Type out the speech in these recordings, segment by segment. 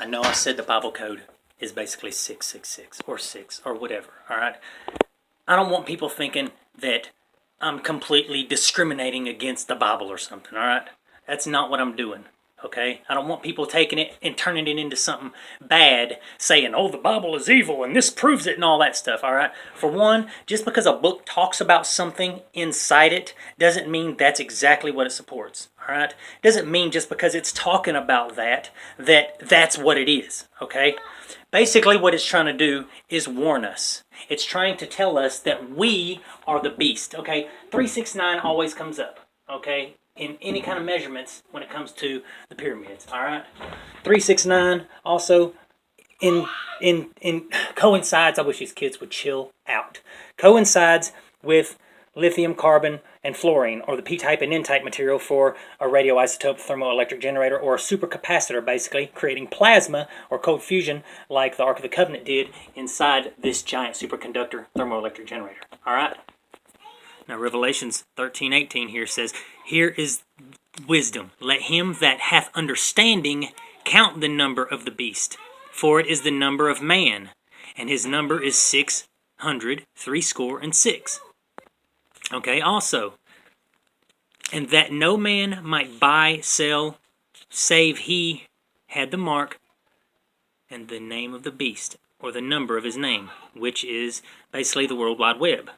I know I said the Bible code is basically 666 or 6 or whatever, all right? I don't want people thinking that I'm completely discriminating against the Bible or something, all right? That's not what I'm doing, okay? I don't want people taking it and turning it into something bad, saying, oh, the Bible is evil and this proves it and all that stuff, all right? For one, just because a book talks about something inside it doesn't mean that's exactly what it supports, all right? Doesn't mean just because it's talking about that's what it is, okay? Basically, what it's trying to do is warn us. It's trying to tell us that we are the beast, okay? 369 always comes up, okay? In any kind of measurements when it comes to the pyramids, all right? 369 also in coincides, I wish these kids would chill out, coincides with lithium, carbon, and fluorine, or the p-type and n-type material for a radioisotope thermoelectric generator, or a supercapacitor, basically creating plasma or cold fusion like the Ark of the Covenant did inside this giant superconductor thermoelectric generator. All right? Now Revelations 13:18 here says, here is wisdom. Let him that hath understanding count the number of the beast, for it is the number of man, and his number is 666. Okay, also, and that no man might buy, sell, save he had the mark and the name of the beast, or the number of his name, which is basically the World Wide Web.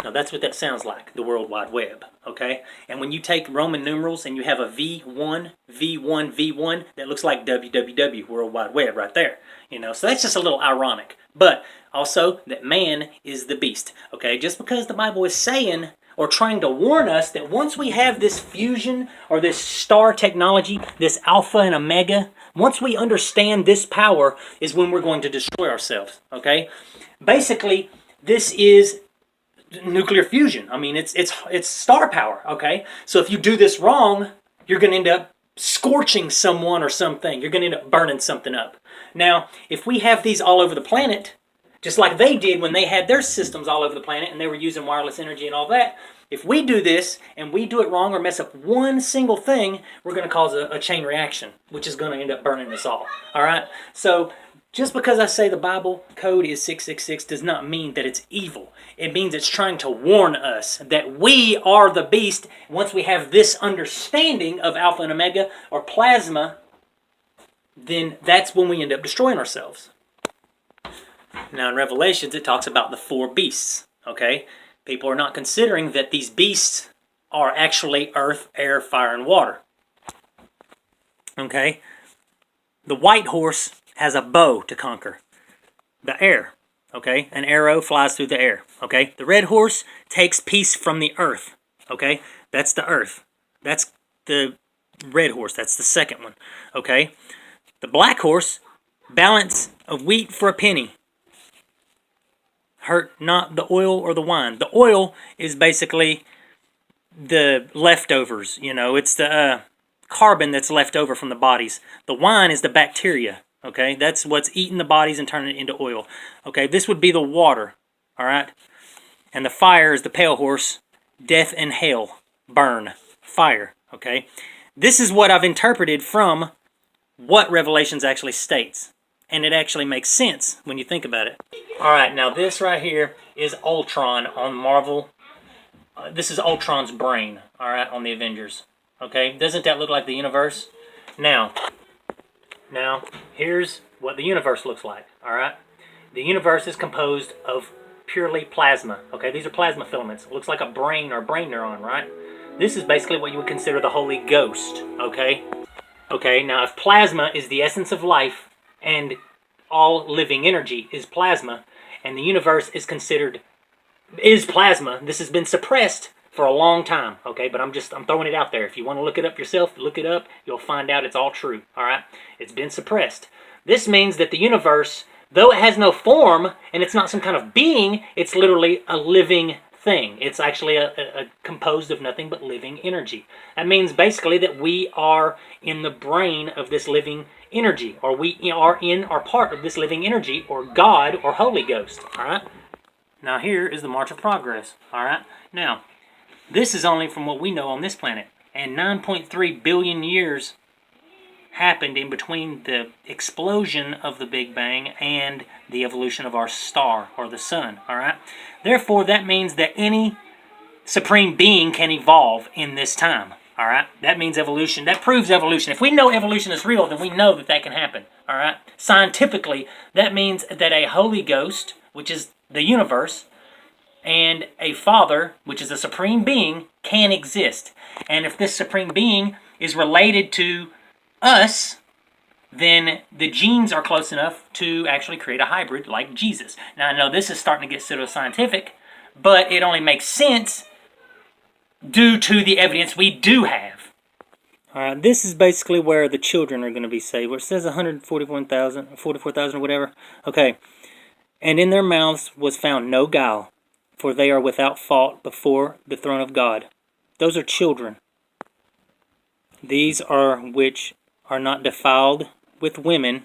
Now that's what that sounds like, the World Wide Web, okay? And when you take Roman numerals and you have a V1, V1, V1, that looks like www, World Wide Web right there, you know? So that's just a little ironic. But also that man is the beast, okay? Just because the Bible is saying or trying to warn us that once we have this fusion or this star technology, this alpha and omega, once we understand this power is when we're going to destroy ourselves, okay? Basically, this is nuclear fusion. I mean, it's star power, okay? So if you do this wrong, you're going to end up scorching someone or something. You're going to end up burning something up. Now, if we have these all over the planet, just like they did when they had their systems all over the planet and they were using wireless energy and all that, if we do this and we do it wrong or mess up one single thing, we're going to cause a chain reaction, which is going to end up burning us all. All right? So just because I say the Bible code is 666 does not mean that it's evil. It means it's trying to warn us that we are the beast. Once we have this understanding of alpha and omega or plasma, then that's when we end up destroying ourselves. Now in Revelations, it talks about the 4 beasts, okay? People are not considering that these beasts are actually earth, air, fire, and water. Okay? The white horse has a bow to conquer. The air, okay? An arrow flies through the air, okay? The red horse takes peace from the earth, okay? That's the earth. That's the red horse. That's the second one, okay? The black horse, balance of wheat for a penny. Hurt not the oil or the wine. The oil is basically the leftovers, you know. It's the carbon that's left over from the bodies. The wine is the bacteria, okay? That's what's eating the bodies and turning it into oil. Okay, this would be the water, all right? And the fire is the pale horse. Death and hell, burn, fire, okay? This is what I've interpreted from what Revelations actually states. And it actually makes sense when you think about it. All right, now this right here is Ultron on Marvel. This is Ultron's brain, all right, on the Avengers. Okay, doesn't that look like the universe? Now, here's what the universe looks like, all right? The universe is composed of purely plasma, okay? These are plasma filaments. It looks like a brain or a brain neuron, right? This is basically what you would consider the Holy Ghost, okay? Okay, now if plasma is the essence of life, and all living energy is plasma, and the universe is plasma. This has been suppressed for a long time, okay? But I'm throwing it out there. If you want to look it up yourself, look it up. You'll find out it's all true, all right? It's been suppressed. This means that the universe, though it has no form, and it's not some kind of being, it's literally a living thing. It's actually a composed of nothing but living energy. That means basically that we are in the brain of this living energy, or we are part of this living energy, or God, or Holy Ghost, all right? Now here is the March of Progress, all right? Now, this is only from what we know on this planet, and 9.3 billion years happened in between the explosion of the Big Bang and the evolution of our star, or the sun, all right? Therefore, that means that any supreme being can evolve in this time, all right? That means evolution. That proves evolution. If we know evolution is real, then we know that that can happen, all right? Scientifically, that means that a Holy Ghost, which is the universe, and a Father, which is a supreme being, can exist. And if this supreme being is related to us, then the genes are close enough to actually create a hybrid like Jesus. Now, I know this is starting to get pseudoscientific, but it only makes sense due to the evidence we do have. All right, this is basically where the children are going to be saved, where it says 141,000, 44,000 or whatever. Okay, and in their mouths was found no guile, for they are without fault before the throne of God. Those are children. These are which are not defiled with women,